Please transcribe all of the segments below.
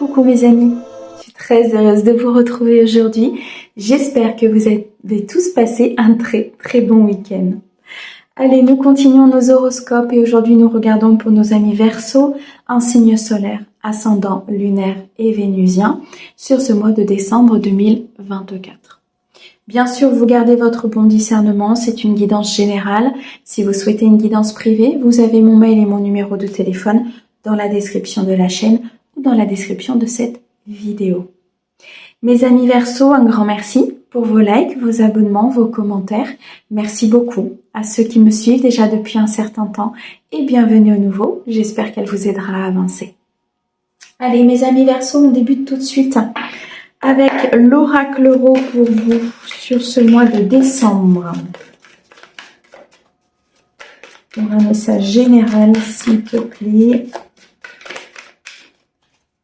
Coucou mes amis, je suis très heureuse de vous retrouver aujourd'hui. J'espère que vous avez tous passé un très bon week-end. Allez, nous continuons nos horoscopes et aujourd'hui nous regardons pour nos amis Verseaux un signe solaire, ascendant, lunaire et vénusien sur ce mois de décembre 2024. Bien sûr, vous gardez votre bon discernement, c'est une guidance générale. Si vous souhaitez une guidance privée, vous avez mon mail et mon numéro de téléphone dans la description de la chaîne ou dans la description de cette vidéo. Mes amis Verseaux, un grand merci pour vos likes, vos abonnements, vos commentaires. Merci beaucoup à ceux qui me suivent déjà depuis un certain temps et bienvenue au nouveau. J'espère qu'elle vous aidera à avancer. Allez mes amis Verseaux, on débute tout de suite avec l'oracle Euro pour vous sur ce mois de décembre. Pour un message général, s'il te plaît,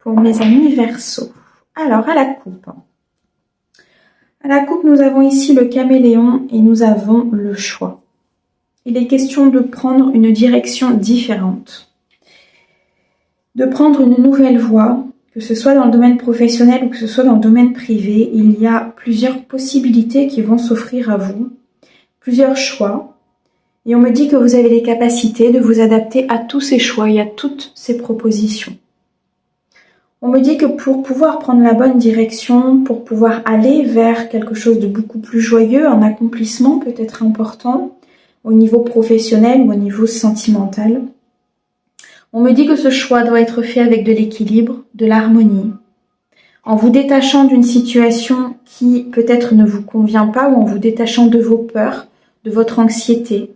pour mes amis Verseaux. Alors, à la coupe. À la coupe, nous avons ici le caméléon et nous avons le choix. Il est question de prendre une direction différente, de prendre une nouvelle voie, que ce soit dans le domaine professionnel ou que ce soit dans le domaine privé. Il y a plusieurs possibilités qui vont s'offrir à vous, plusieurs choix. Et on me dit que vous avez les capacités de vous adapter à tous ces choix et à toutes ces propositions. On me dit que pour pouvoir prendre la bonne direction, pour pouvoir aller vers quelque chose de beaucoup plus joyeux, un accomplissement peut-être important au niveau professionnel ou au niveau sentimental, on me dit que ce choix doit être fait avec de l'équilibre, de l'harmonie, en vous détachant d'une situation qui peut-être ne vous convient pas ou en vous détachant de vos peurs, de votre anxiété,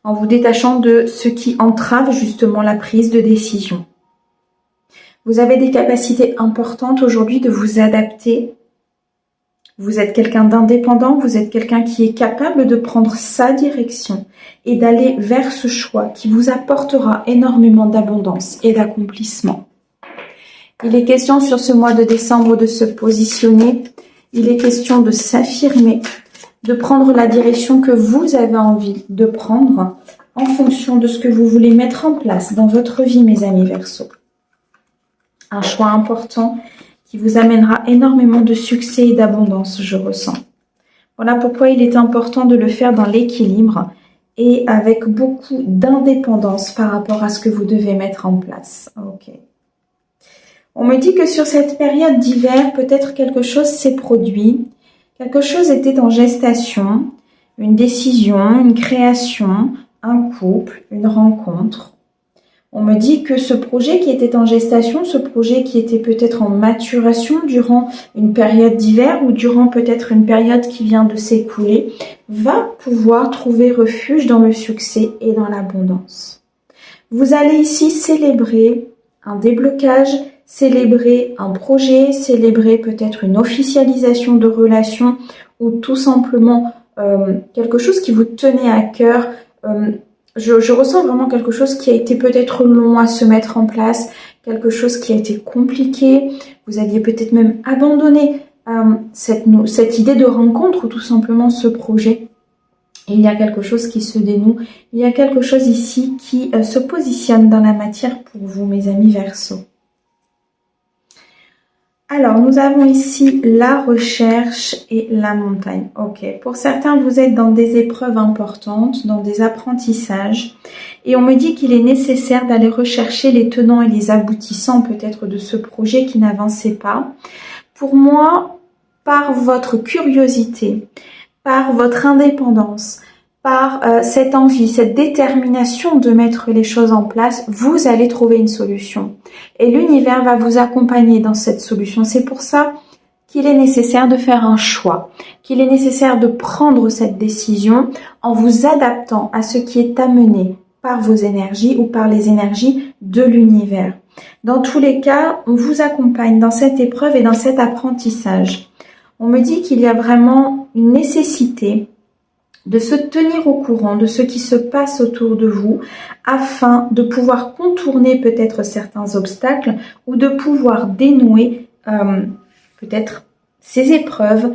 en vous détachant de ce qui entrave justement la prise de décision. Vous avez des capacités importantes aujourd'hui de vous adapter. Vous êtes quelqu'un d'indépendant, vous êtes quelqu'un qui est capable de prendre sa direction et d'aller vers ce choix qui vous apportera énormément d'abondance et d'accomplissement. Il est question sur ce mois de décembre de se positionner, il est question de s'affirmer, de prendre la direction que vous avez envie de prendre en fonction de ce que vous voulez mettre en place dans votre vie, mes amis Verseaux. Un choix important qui vous amènera énormément de succès et d'abondance, je ressens. Voilà pourquoi il est important de le faire dans l'équilibre et avec beaucoup d'indépendance par rapport à ce que vous devez mettre en place. Ok. On me dit que sur cette période d'hiver, peut-être quelque chose s'est produit, quelque chose était en gestation, une décision, une création, un couple, une rencontre. On me dit que ce projet qui était en gestation, ce projet qui était peut-être en maturation durant une période d'hiver ou durant peut-être une période qui vient de s'écouler, va pouvoir trouver refuge dans le succès et dans l'abondance. Vous allez ici célébrer un déblocage, célébrer un projet, célébrer peut-être une officialisation de relation ou tout simplement quelque chose qui vous tenait à cœur. Je ressens vraiment quelque chose qui a été peut-être long à se mettre en place, quelque chose qui a été compliqué. Vous aviez peut-être même abandonné cette idée de rencontre ou tout simplement ce projet. Et il y a quelque chose qui se dénoue. Il y a quelque chose ici qui se positionne dans la matière pour vous, mes amis Verseaux. Alors, nous avons ici la recherche et la montagne. Ok, pour certains, vous êtes dans des épreuves importantes, dans des apprentissages. Et on me dit qu'il est nécessaire d'aller rechercher les tenants et les aboutissants peut-être de ce projet qui n'avançait pas. Pour moi, par votre curiosité, par votre indépendance, par cette envie, cette détermination de mettre les choses en place, vous allez trouver une solution. Et l'univers va vous accompagner dans cette solution. C'est pour ça qu'il est nécessaire de faire un choix, qu'il est nécessaire de prendre cette décision en vous adaptant à ce qui est amené par vos énergies ou par les énergies de l'univers. Dans tous les cas, on vous accompagne dans cette épreuve et dans cet apprentissage. On me dit qu'il y a vraiment une nécessité de se tenir au courant de ce qui se passe autour de vous afin de pouvoir contourner peut-être certains obstacles ou de pouvoir dénouer peut-être ces épreuves,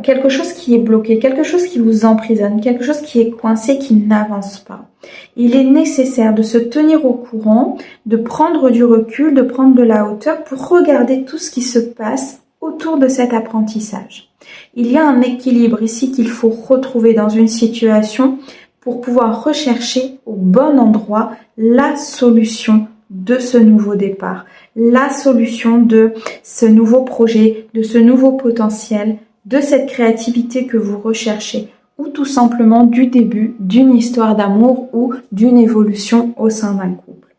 quelque chose qui est bloqué, quelque chose qui vous emprisonne, quelque chose qui est coincé, qui n'avance pas. Il est nécessaire de se tenir au courant, de prendre du recul, de prendre de la hauteur pour regarder tout ce qui se passe autour de cet apprentissage. Il y a un équilibre ici qu'il faut retrouver dans une situation pour pouvoir rechercher au bon endroit la solution de ce nouveau départ, la solution de ce nouveau projet, de ce nouveau potentiel, de cette créativité que vous recherchez, ou tout simplement du début d'une histoire d'amour ou d'une évolution au sein d'un couple.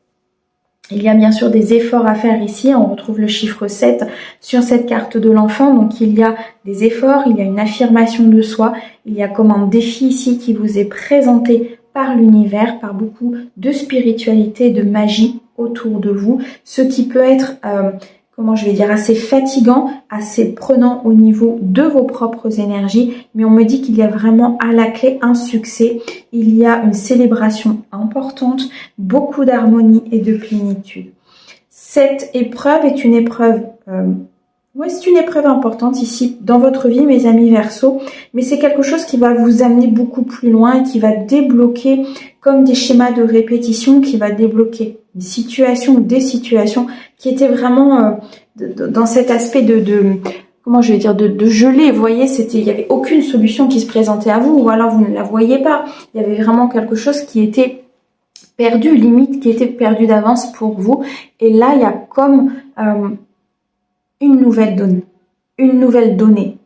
Il y a bien sûr des efforts à faire ici, on retrouve le chiffre 7 sur cette carte de l'enfant, donc il y a des efforts, il y a une affirmation de soi, il y a comme un défi ici qui vous est présenté par l'univers, par beaucoup de spiritualité et de magie autour de vous, ce qui peut être, assez fatigant, assez prenant au niveau de vos propres énergies, mais on me dit qu'il y a vraiment à la clé un succès, il y a une célébration importante, beaucoup d'harmonie et de plénitude. Cette épreuve est une épreuve, c'est une épreuve importante ici dans votre vie, mes amis Verseaux, mais c'est quelque chose qui va vous amener beaucoup plus loin et qui va débloquer comme des schémas de répétition, qui va débloquer une situation ou des situations qui étaient vraiment dans cet aspect de geler. Vous voyez, il y avait aucune solution qui se présentait à vous, ou alors vous ne la voyez pas. Il y avait vraiment quelque chose qui était perdu, limite qui était perdu d'avance pour vous. Et là, il y a comme une nouvelle donnée,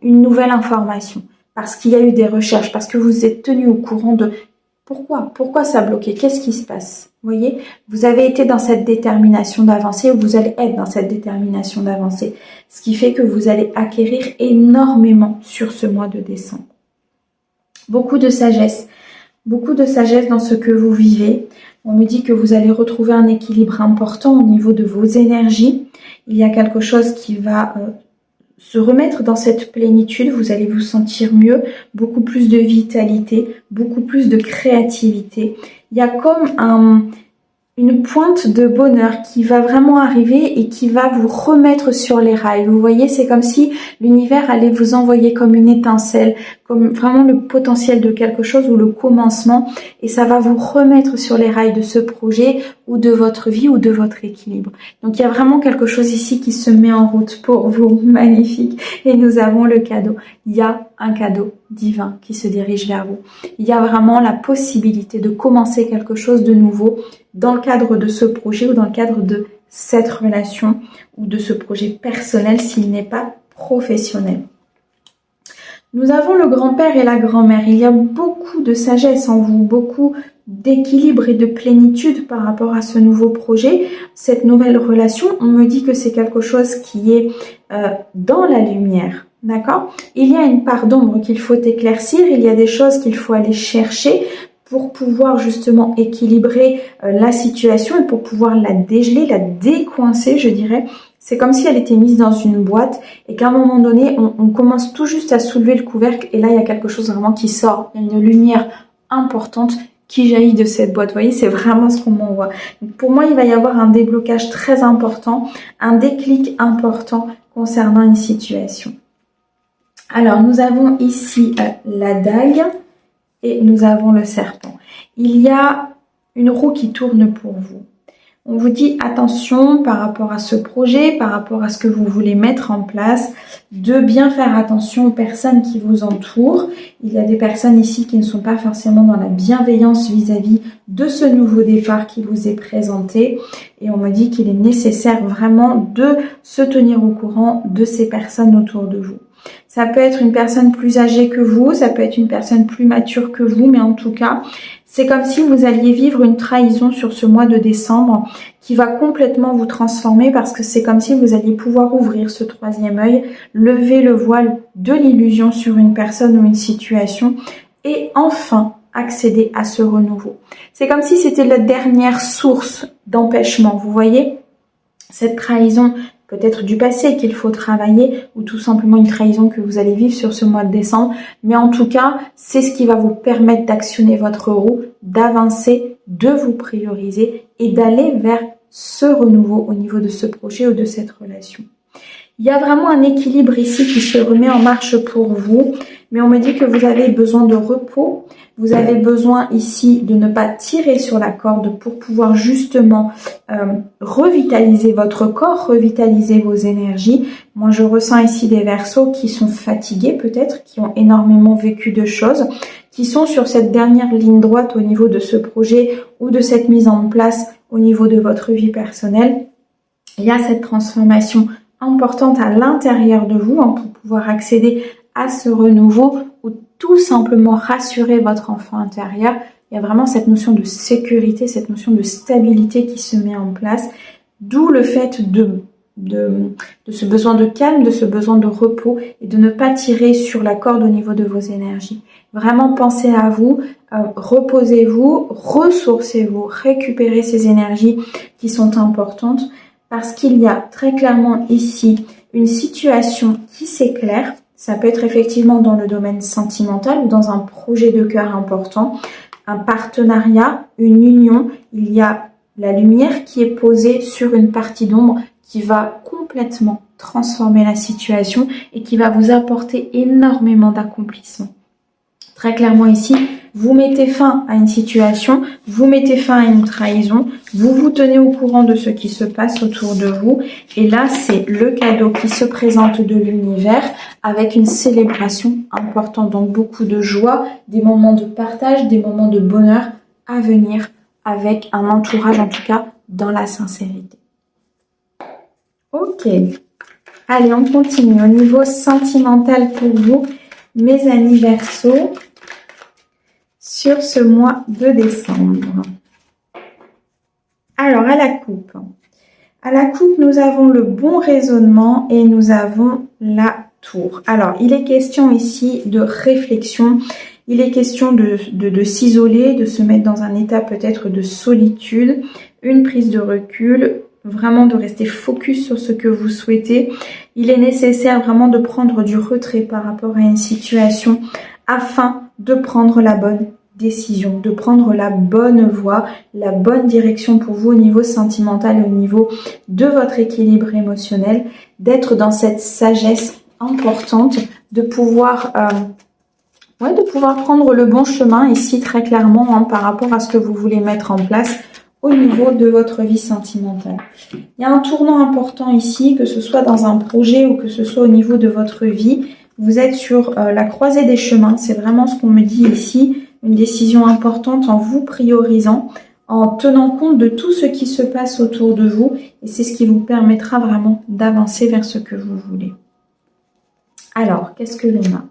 une nouvelle information, parce qu'il y a eu des recherches, parce que vous êtes tenu au courant de pourquoi ça a bloqué, qu'est-ce qui se passe. Vous voyez, vous avez été dans cette détermination d'avancer, ou vous allez être dans cette détermination d'avancer, ce qui fait que vous allez acquérir énormément sur ce mois de décembre. Beaucoup de sagesse dans ce que vous vivez. On me dit que vous allez retrouver un équilibre important au niveau de vos énergies. Il y a quelque chose qui va se remettre dans cette plénitude, vous allez vous sentir mieux, beaucoup plus de vitalité, beaucoup plus de créativité. Il y a comme une pointe de bonheur qui va vraiment arriver et qui va vous remettre sur les rails. Vous voyez, c'est comme si l'univers allait vous envoyer comme une étincelle, comme vraiment le potentiel de quelque chose ou le commencement, et ça va vous remettre sur les rails de ce projet ou de votre vie ou de votre équilibre. Donc il y a vraiment quelque chose ici qui se met en route pour vous, magnifique. Et nous avons le cadeau. Il y a un cadeau divin qui se dirige vers vous. Il y a vraiment la possibilité de commencer quelque chose de nouveau dans le cadre de ce projet ou dans le cadre de cette relation ou de ce projet personnel s'il n'est pas professionnel. Nous avons le grand-père et la grand-mère. Il y a beaucoup de sagesse en vous, beaucoup d'équilibre et de plénitude par rapport à ce nouveau projet, cette nouvelle relation. On me dit que c'est quelque chose qui est dans la lumière. D'accord ? Il y a une part d'ombre qu'il faut éclaircir, il y a des choses qu'il faut aller chercher pour pouvoir justement équilibrer la situation et pour pouvoir la dégeler, la décoincer, je dirais. C'est comme si elle était mise dans une boîte et qu'à un moment donné, on commence tout juste à soulever le couvercle et là, il y a quelque chose vraiment qui sort. Il y a une lumière importante qui jaillit de cette boîte. Vous voyez, c'est vraiment ce qu'on m'envoie. Pour moi, il va y avoir un déblocage très important, un déclic important concernant une situation. Alors, nous avons ici la dague et nous avons le serpent. Il y a une roue qui tourne pour vous. On vous dit attention par rapport à ce projet, par rapport à ce que vous voulez mettre en place, de bien faire attention aux personnes qui vous entourent. Il y a des personnes ici qui ne sont pas forcément dans la bienveillance vis-à-vis de ce nouveau départ qui vous est présenté. Et on me dit qu'il est nécessaire vraiment de se tenir au courant de ces personnes autour de vous. Ça peut être une personne plus âgée que vous, ça peut être une personne plus mature que vous, mais en tout cas, c'est comme si vous alliez vivre une trahison sur ce mois de décembre qui va complètement vous transformer parce que c'est comme si vous alliez pouvoir ouvrir ce troisième œil, lever le voile de l'illusion sur une personne ou une situation et enfin accéder à ce renouveau. C'est comme si c'était la dernière source d'empêchement, vous voyez ? Cette trahison peut-être du passé qu'il faut travailler ou tout simplement une trahison que vous allez vivre sur ce mois de décembre. Mais en tout cas, c'est ce qui va vous permettre d'actionner votre roue, d'avancer, de vous prioriser et d'aller vers ce renouveau au niveau de ce projet ou de cette relation. Il y a vraiment un équilibre ici qui se remet en marche pour vous, mais on me dit que vous avez besoin de repos. Vous avez besoin ici de ne pas tirer sur la corde pour pouvoir justement revitaliser votre corps, revitaliser vos énergies. Moi, je ressens ici des Verseaux qui sont fatigués peut-être, qui ont énormément vécu de choses, qui sont sur cette dernière ligne droite au niveau de ce projet ou de cette mise en place au niveau de votre vie personnelle. Il y a cette transformation importante à l'intérieur de vous pour pouvoir accéder à ce renouveau ou tout simplement rassurer votre enfant intérieur. Il y a vraiment cette notion de sécurité, cette notion de stabilité qui se met en place, d'où le fait de ce besoin de calme, de ce besoin de repos et de ne pas tirer sur la corde au niveau de vos énergies. Vraiment pensez à vous, reposez-vous, ressourcez-vous, récupérez ces énergies qui sont importantes parce qu'il y a très clairement ici une situation qui s'éclaire. Ça peut être effectivement dans le domaine sentimental ou dans un projet de cœur important, un partenariat, une union. Il y a la lumière qui est posée sur une partie d'ombre qui va complètement transformer la situation et qui va vous apporter énormément d'accomplissement. Très clairement ici, vous mettez fin à une situation, vous mettez fin à une trahison, vous vous tenez au courant de ce qui se passe autour de vous. Et là, c'est le cadeau qui se présente de l'univers avec une célébration importante. Donc beaucoup de joie, des moments de partage, des moments de bonheur à venir avec un entourage, en tout cas, dans la sincérité. Ok. Allez, on continue. Au niveau sentimental pour vous, mes amis Verseaux, sur ce mois de décembre. Alors, à la coupe. À la coupe, nous avons le bon raisonnement et nous avons la tour. Alors, il est question ici de réflexion. Il est question de s'isoler, de se mettre dans un état peut-être de solitude, une prise de recul, vraiment de rester focus sur ce que vous souhaitez. Il est nécessaire vraiment de prendre du retrait par rapport à une situation afin de prendre la bonne décision, de prendre la bonne voie, la bonne direction pour vous au niveau sentimental, au niveau de votre équilibre émotionnel, d'être dans cette sagesse importante, de pouvoir prendre le bon chemin ici très clairement par rapport à ce que vous voulez mettre en place au niveau de votre vie sentimentale. Il y a un tournant important ici, que ce soit dans un projet ou que ce soit au niveau de votre vie. Vous êtes sur la croisée des chemins, c'est vraiment ce qu'on me dit ici, une décision importante en vous priorisant, en tenant compte de tout ce qui se passe autour de vous et c'est ce qui vous permettra vraiment d'avancer vers ce que vous voulez. Alors, qu'est-ce que l'on a ?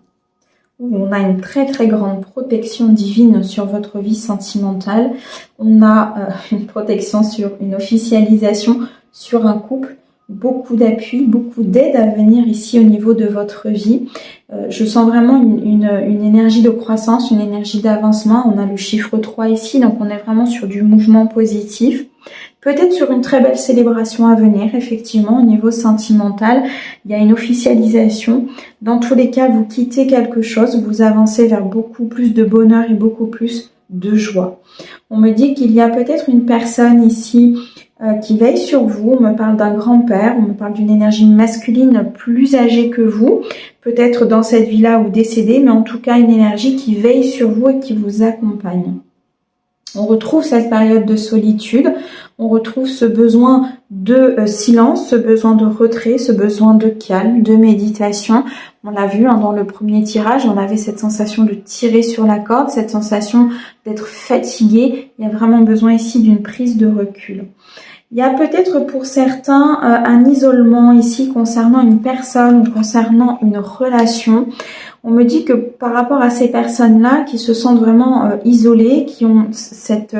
On a une très très grande protection divine sur votre vie sentimentale. On a une protection sur une officialisation sur un couple. Beaucoup d'appui, beaucoup d'aide à venir ici au niveau de votre vie. Je sens vraiment une énergie de croissance, une énergie d'avancement. On a le chiffre 3 ici, donc on est vraiment sur du mouvement positif. Peut-être sur une très belle célébration à venir, effectivement, au niveau sentimental. Il y a une officialisation. Dans tous les cas, vous quittez quelque chose, vous avancez vers beaucoup plus de bonheur et beaucoup plus de joie. On me dit qu'il y a peut-être une personne ici qui veille sur vous. On me parle d'un grand-père, on me parle d'une énergie masculine plus âgée que vous, peut-être dans cette vie-là ou décédée, mais en tout cas une énergie qui veille sur vous et qui vous accompagne. On retrouve cette période de solitude, on retrouve ce besoin de silence, ce besoin de retrait, ce besoin de calme, de méditation. On l'a vu dans le premier tirage, on avait cette sensation de tirer sur la corde, cette sensation d'être fatigué. Il y a vraiment besoin ici d'une prise de recul. Il y a peut-être pour certains un isolement ici concernant une personne ou concernant une relation. On me dit que par rapport à ces personnes-là qui se sentent vraiment isolées, qui ont cette...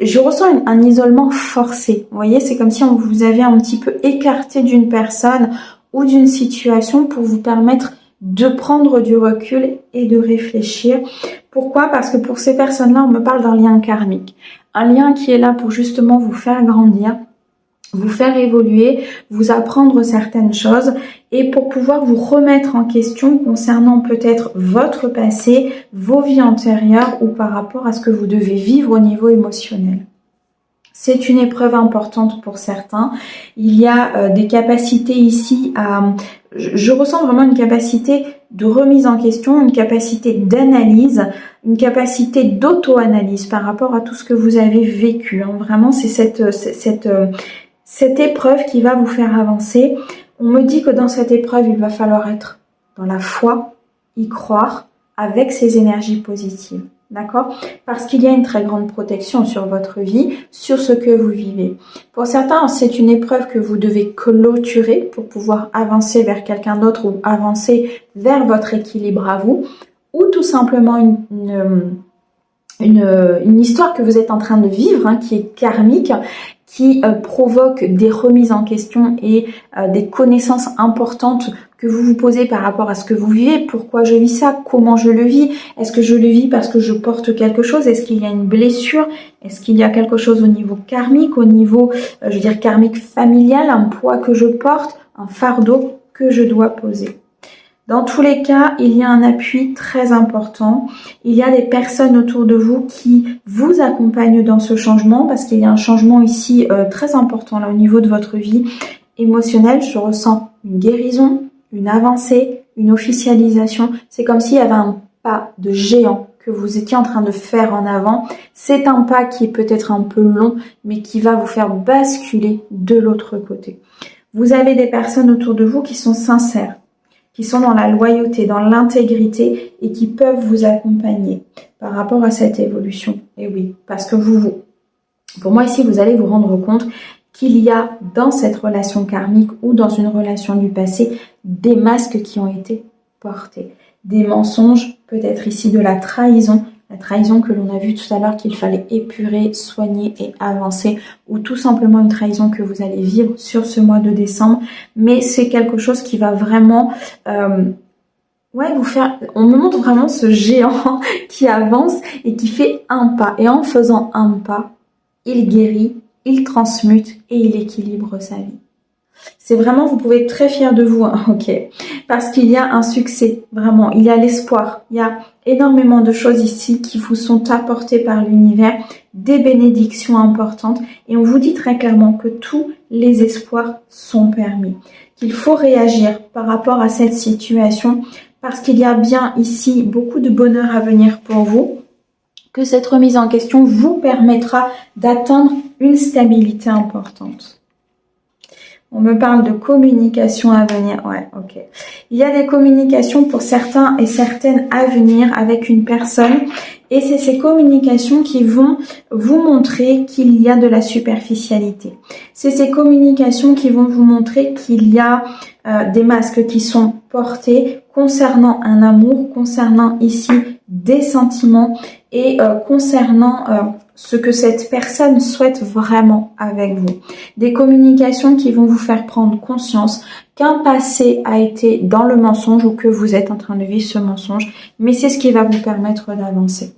je ressens un isolement forcé. Vous voyez, c'est comme si on vous avait un petit peu écarté d'une personne ou d'une situation pour vous permettre de prendre du recul et de réfléchir. Pourquoi ? Parce que pour ces personnes-là, on me parle d'un lien karmique. Un lien qui est là pour justement vous faire grandir, vous faire évoluer, vous apprendre certaines choses et pour pouvoir vous remettre en question concernant peut-être votre passé, vos vies antérieures ou par rapport à ce que vous devez vivre au niveau émotionnel. C'est une épreuve importante pour certains. Il y a des capacités ici à... Je ressens vraiment une capacité de remise en question, une capacité d'analyse, une capacité d'auto-analyse par rapport à tout ce que vous avez vécu. Hein. Vraiment, c'est cette épreuve qui va vous faire avancer. On me dit que dans cette épreuve, il va falloir être dans la foi, y croire, avec ces énergies positives. D'accord? Parce qu'il y a une très grande protection sur votre vie, sur ce que vous vivez. Pour certains, c'est une épreuve que vous devez clôturer pour pouvoir avancer vers quelqu'un d'autre ou avancer vers votre équilibre à vous, ou tout simplement une histoire que vous êtes en train de vivre, hein, qui est karmique, qui provoque des remises en question et des connaissances importantes que vous vous posez par rapport à ce que vous vivez. Pourquoi je vis ça? Comment je le vis? Est-ce que je le vis parce que je porte quelque chose? Est-ce qu'il y a une blessure? Est-ce qu'il y a quelque chose au niveau karmique, au niveau, je veux dire, karmique familial, un poids que je porte, un fardeau que je dois poser? Dans tous les cas, il y a un appui très important. Il y a des personnes autour de vous qui vous accompagnent dans ce changement parce qu'il y a un changement ici très important là au niveau de votre vie émotionnelle. Je ressens une guérison, une avancée, une officialisation. C'est comme s'il y avait un pas de géant que vous étiez en train de faire en avant. C'est un pas qui est peut-être un peu long, mais qui va vous faire basculer de l'autre côté. Vous avez des personnes autour de vous qui sont sincères, qui sont dans la loyauté, dans l'intégrité et qui peuvent vous accompagner par rapport à cette évolution. Et oui, parce que pour moi ici, vous allez vous rendre compte qu'il y a dans cette relation karmique ou dans une relation du passé des masques qui ont été portés, des mensonges, peut-être ici de la trahison que l'on a vu tout à l'heure qu'il fallait épurer, soigner et avancer, ou tout simplement une trahison que vous allez vivre sur ce mois de décembre, mais c'est quelque chose qui va vraiment vous faire, on me montre vraiment ce géant qui avance et qui fait un pas, et en faisant un pas, il guérit, il transmute et il équilibre sa vie. C'est vraiment, vous pouvez être très fiers de vous, hein, ok, parce qu'il y a un succès, vraiment, il y a l'espoir, il y a énormément de choses ici qui vous sont apportées par l'univers, des bénédictions importantes, et on vous dit très clairement que tous les espoirs sont permis, qu'il faut réagir par rapport à cette situation, parce qu'il y a bien ici beaucoup de bonheur à venir pour vous, que cette remise en question vous permettra d'atteindre une stabilité importante. On me parle de communication à venir. Ouais, ok. Il y a des communications pour certains et certaines à venir avec une personne. Et c'est ces communications qui vont vous montrer qu'il y a de la superficialité. C'est ces communications qui vont vous montrer qu'il y a des masques qui sont portés concernant un amour, concernant ici des sentiments et concernant ce que cette personne souhaite vraiment avec vous. Des communications qui vont vous faire prendre conscience qu'un passé a été dans le mensonge ou que vous êtes en train de vivre ce mensonge, mais c'est ce qui va vous permettre d'avancer.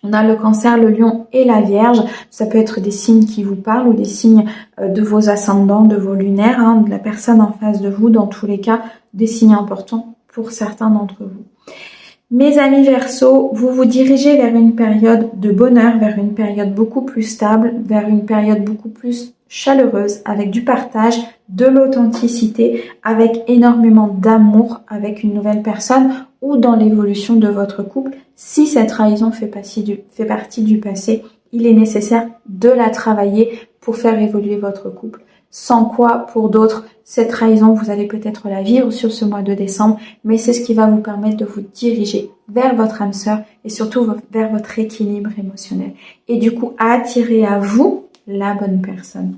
On a le Cancer, le Lion et la Vierge. Ça peut être des signes qui vous parlent ou des signes de vos ascendants, de vos lunaires, hein, de la personne en face de vous. Dans tous les cas, des signes importants pour certains d'entre vous. Mes amis Verseaux, vous vous dirigez vers une période de bonheur, vers une période beaucoup plus stable, vers une période beaucoup plus chaleureuse, avec du partage, de l'authenticité, avec énormément d'amour avec une nouvelle personne ou dans l'évolution de votre couple. Si cette trahison fait partie du passé, il est nécessaire de la travailler pour faire évoluer votre couple. Sans quoi, pour d'autres, cette trahison, vous allez peut-être la vivre sur ce mois de décembre, mais c'est ce qui va vous permettre de vous diriger vers votre âme sœur et surtout vers votre équilibre émotionnel. Et du coup, à attirer à vous la bonne personne.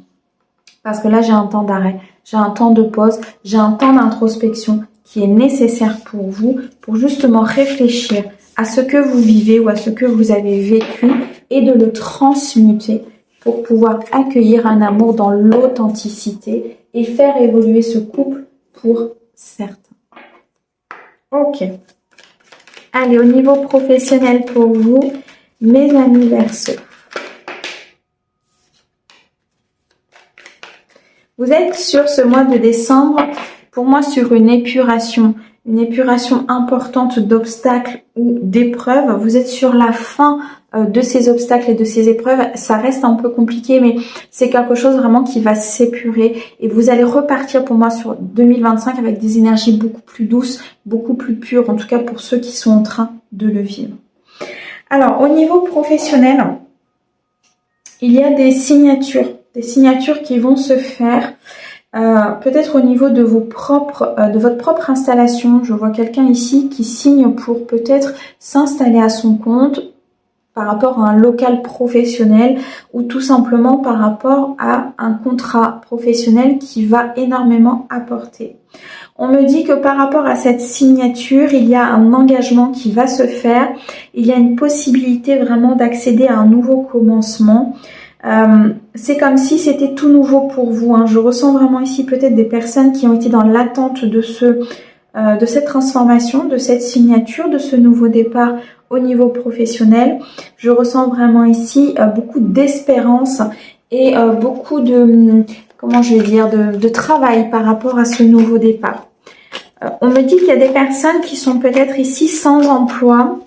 Parce que là, j'ai un temps d'arrêt, j'ai un temps de pause, j'ai un temps d'introspection qui est nécessaire pour vous, pour justement réfléchir à ce que vous vivez ou à ce que vous avez vécu et de le transmuter pour pouvoir accueillir un amour dans l'authenticité et faire évoluer ce couple pour certains. Ok. Allez, au niveau professionnel pour vous, mes amis Verseaux. Vous êtes sur ce mois de décembre, pour moi, sur une épuration une épuration importante d'obstacles ou d'épreuves. Vous êtes sur la fin de ces obstacles et de ces épreuves. Ça reste un peu compliqué, mais c'est quelque chose vraiment qui va s'épurer. Et vous allez repartir pour moi sur 2025 avec des énergies beaucoup plus douces, beaucoup plus pures, en tout cas pour ceux qui sont en train de le vivre. Alors, au niveau professionnel, il y a des signatures qui vont se faire. Peut-être au niveau de votre propre installation. Je vois quelqu'un ici qui signe pour peut-être s'installer à son compte par rapport à un local professionnel ou tout simplement par rapport à un contrat professionnel qui va énormément apporter. On me dit que par rapport à cette signature, il y a un engagement qui va se faire. Il y a une possibilité vraiment d'accéder à un nouveau commencement. C'est comme si c'était tout nouveau pour vous. Je ressens vraiment ici peut-être des personnes qui ont été dans l'attente de cette transformation, de cette signature, de ce nouveau départ au niveau professionnel. Je ressens vraiment ici beaucoup d'espérance et beaucoup de, comment je vais dire, de travail par rapport à ce nouveau départ. On me dit qu'il y a des personnes qui sont peut-être ici sans emploi.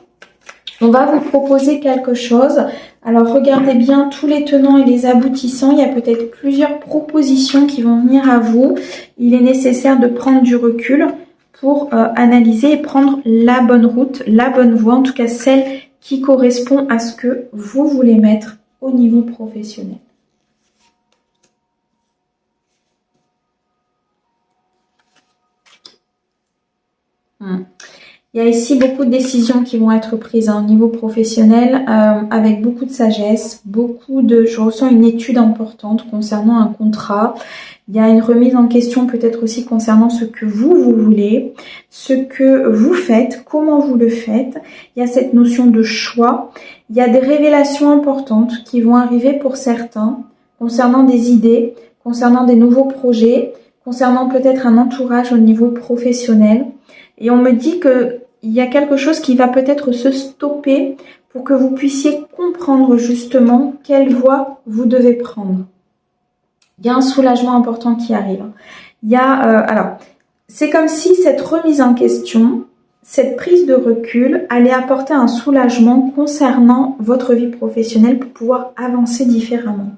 On va vous proposer quelque chose. Alors, regardez bien tous les tenants et les aboutissants. Il y a peut-être plusieurs propositions qui vont venir à vous. Il est nécessaire de prendre du recul pour analyser et prendre la bonne route, la bonne voie, en tout cas celle qui correspond à ce que vous voulez mettre au niveau professionnel. Il y a ici beaucoup de décisions qui vont être prises au niveau professionnel avec beaucoup de sagesse, je ressens une étude importante concernant un contrat. Il y a une remise en question peut-être aussi concernant ce que vous voulez, ce que vous faites, comment vous le faites. Il y a cette notion de choix. Il y a des révélations importantes qui vont arriver pour certains concernant des idées, concernant des nouveaux projets, concernant peut-être un entourage au niveau professionnel. Et on me dit qu'il y a quelque chose qui va peut-être se stopper pour que vous puissiez comprendre justement quelle voie vous devez prendre. Il y a un soulagement important qui arrive. Il y a, alors, c'est comme si cette remise en question, cette prise de recul allait apporter un soulagement concernant votre vie professionnelle pour pouvoir avancer différemment,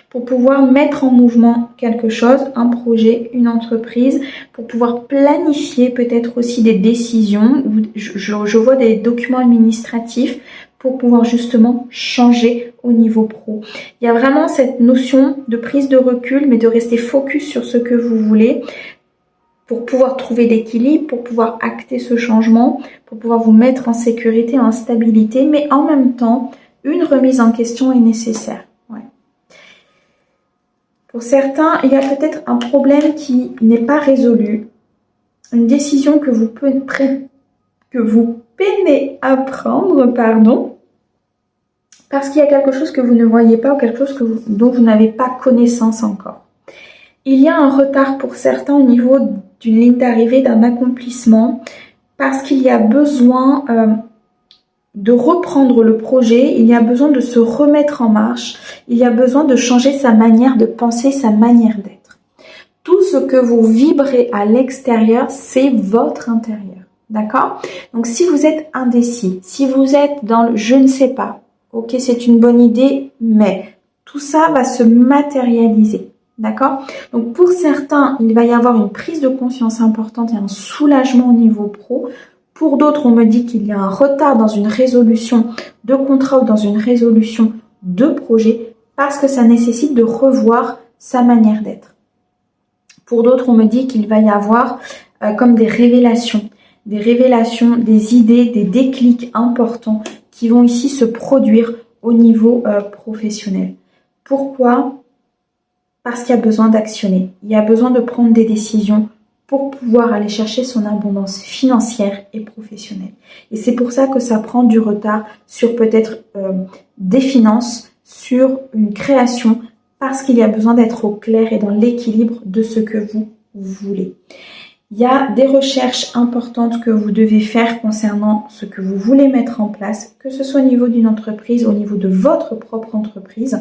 pour pouvoir mettre en mouvement quelque chose, un projet, une entreprise, pour pouvoir planifier peut-être aussi des décisions. Je vois des documents administratifs pour pouvoir justement changer au niveau pro. Il y a vraiment cette notion de prise de recul, mais de rester focus sur ce que vous voulez, pour pouvoir trouver l'équilibre, pour pouvoir acter ce changement, pour pouvoir vous mettre en sécurité, en stabilité, mais en même temps, une remise en question est nécessaire. Ouais. Pour certains, il y a peut-être un problème qui n'est pas résolu, une décision que vous peinez à prendre, parce qu'il y a quelque chose que vous ne voyez pas ou quelque chose dont vous n'avez pas connaissance encore. Il y a un retard pour certains au niveau d'une ligne d'arrivée, d'un accomplissement, parce qu'il y a besoin de reprendre le projet, il y a besoin de se remettre en marche, il y a besoin de changer sa manière de penser, sa manière d'être. Tout ce que vous vibrez à l'extérieur, c'est votre intérieur. D'accord? Donc si vous êtes indécis, si vous êtes dans le « je ne sais pas », ok, c'est une bonne idée, mais tout ça va se matérialiser. D'accord? Donc pour certains, il va y avoir une prise de conscience importante et un soulagement au niveau pro. Pour d'autres, on me dit qu'il y a un retard dans une résolution de contrat ou dans une résolution de projet parce que ça nécessite de revoir sa manière d'être. Pour d'autres, on me dit qu'il va y avoir comme des révélations, des idées, des déclics importants qui vont ici se produire au niveau professionnel. Pourquoi ? Parce qu'il y a besoin d'actionner, il y a besoin de prendre des décisions pour pouvoir aller chercher son abondance financière et professionnelle. Et c'est pour ça que ça prend du retard sur peut-être des finances, sur une création, parce qu'il y a besoin d'être au clair et dans l'équilibre de ce que vous voulez. Il y a des recherches importantes que vous devez faire concernant ce que vous voulez mettre en place, que ce soit au niveau d'une entreprise, au niveau de votre propre entreprise,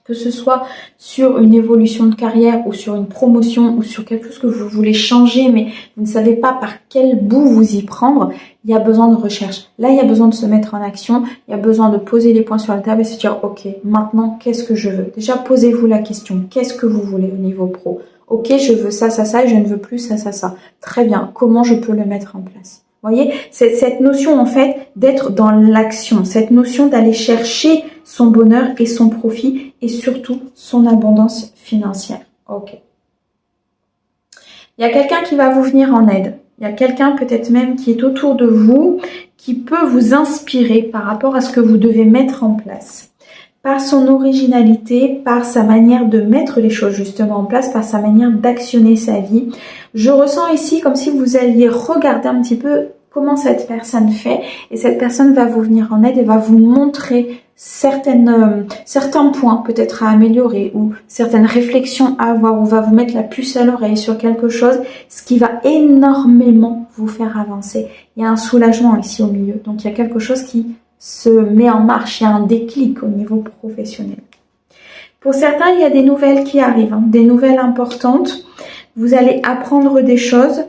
Que ce soit sur une évolution de carrière ou sur une promotion ou sur quelque chose que vous voulez changer mais vous ne savez pas par quel bout vous y prendre, il y a besoin de recherche. Là, il y a besoin de se mettre en action, il y a besoin de poser les points sur la table et se dire ok, maintenant qu'est-ce que je veux? Déjà posez-vous la question, qu'est-ce que vous voulez au niveau pro? Ok, je veux ça, ça, ça et je ne veux plus ça, ça, ça. Très bien, comment je peux le mettre en place? Vous voyez, cette notion en fait d'être dans l'action, cette notion d'aller chercher son bonheur et son profit et surtout son abondance financière. Ok. Il y a quelqu'un qui va vous venir en aide. Il y a quelqu'un peut-être même qui est autour de vous qui peut vous inspirer par rapport à ce que vous devez mettre en place. Par son originalité, par sa manière de mettre les choses justement en place, par sa manière d'actionner sa vie. Je ressens ici comme si vous alliez regarder un petit peu comment cette personne fait et cette personne va vous venir en aide et va vous montrer certains points peut-être à améliorer ou certaines réflexions à avoir ou va vous mettre la puce à l'oreille sur quelque chose, ce qui va énormément vous faire avancer. Il y a un soulagement ici au milieu, donc il y a quelque chose qui se met en marche, il y a un déclic au niveau professionnel. Pour certains, il y a des nouvelles qui arrivent, des nouvelles importantes. Vous allez apprendre des choses.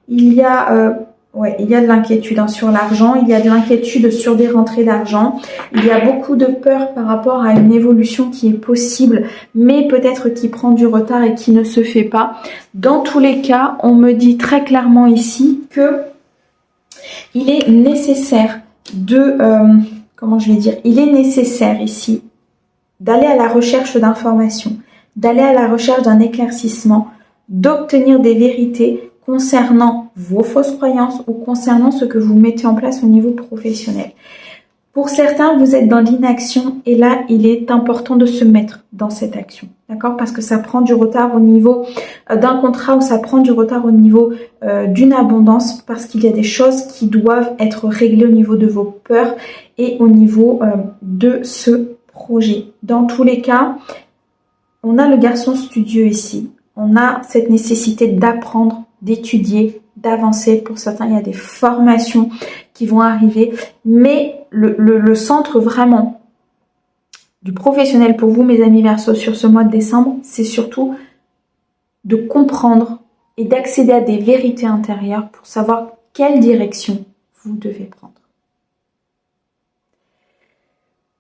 Il y a de l'inquiétude sur l'argent, il y a de l'inquiétude sur des rentrées d'argent. Il y a beaucoup de peur par rapport à une évolution qui est possible, mais peut-être qui prend du retard et qui ne se fait pas. Dans tous les cas, on me dit très clairement ici que il est nécessaire il est nécessaire ici d'aller à la recherche d'informations, d'aller à la recherche d'un éclaircissement, d'obtenir des vérités concernant vos fausses croyances ou concernant ce que vous mettez en place au niveau professionnel. Pour certains, vous êtes dans l'inaction et là, il est important de se mettre dans cette action, d'accord? Parce que ça prend du retard au niveau d'un contrat ou ça prend du retard au niveau d'une abondance parce qu'il y a des choses qui doivent être réglées au niveau de vos peurs et au niveau de ce projet. Dans tous les cas, on a le garçon studieux ici. On a cette nécessité d'apprendre, d'étudier, d'avancer. Pour certains, il y a des formations qui vont arriver. Mais le centre vraiment du professionnel pour vous, mes amis Verseaux, sur ce mois de décembre, c'est surtout de comprendre et d'accéder à des vérités intérieures pour savoir quelle direction vous devez prendre.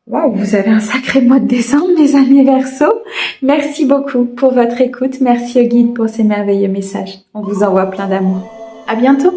Waouh, vous avez un sacré mois de décembre, mes amis Verseaux. Merci beaucoup pour votre écoute. Merci au guide pour ces merveilleux messages. On vous envoie plein d'amour. À bientôt.